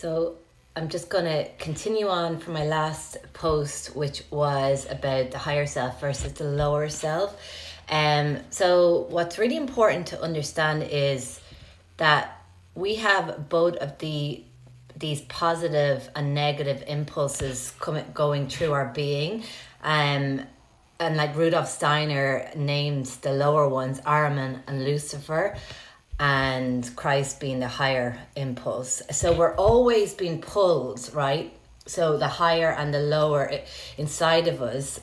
So I'm just going to continue on from my last post, which was about the higher self versus the lower self. So what's really important to understand is that we have both of these positive and negative impulses going through our being. And like Rudolf Steiner named the lower ones Ahriman and Lucifer, and Christ being the higher impulse. So we're always being pulled, right? So the higher and the lower inside of us,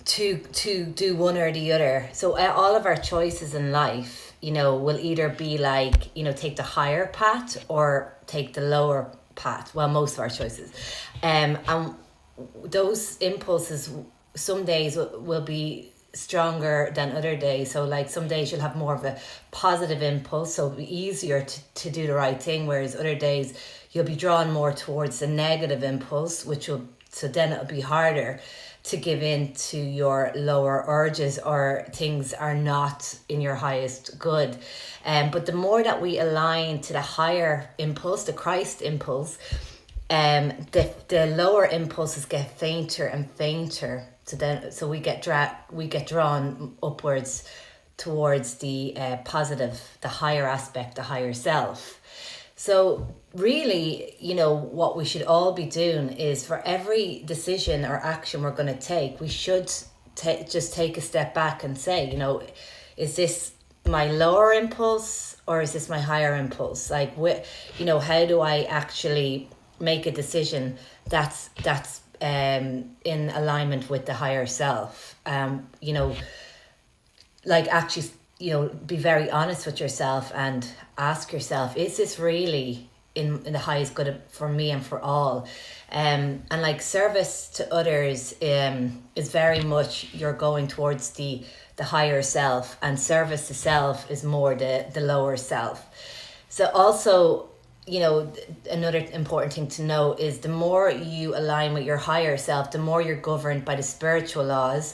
to do one or the other. So all of our choices in life, will either be like, take the higher path or take the lower path. Well, most of our choices, and those impulses some days will be stronger than other days. So like some days you'll have more of a positive impulse, so it'll be easier to do the right thing, whereas other days you'll be drawn more towards the negative impulse, so then it'll be harder to give in to your lower urges, or things are not in your highest good. But the more that we align to the higher impulse, the Christ impulse, the lower impulses get fainter and fainter. So we get drawn upwards towards the positive, the higher aspect, the higher self. So really, what we should all be doing is, for every decision or action we're going to take, we should just take a step back and say, is this my lower impulse or is this my higher impulse? Like, how do I actually make a decision that's in alignment with the higher self? Like actually, be very honest with yourself and ask yourself, is this really in the highest good for me and for all? And like service to others is very much you're going towards the higher self, and service to self is more the lower self. So also, another important thing to know is the more you align with your higher self, the more you're governed by the spiritual laws,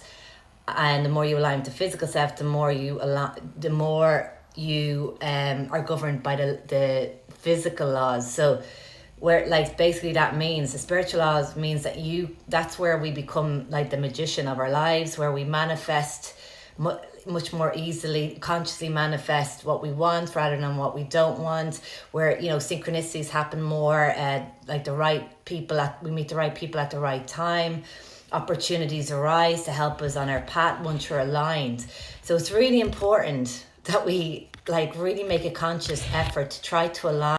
and the more you align with the physical self, the more you are governed by the physical laws. So where, like, basically that means the spiritual laws means that that's where we become like the magician of our lives, where we manifest much more easily, consciously manifest what we want rather than what we don't want, where synchronicities happen more, like we meet the right people at the right time, opportunities arise to help us on our path once we're aligned. So it's really important that we really make a conscious effort to try to align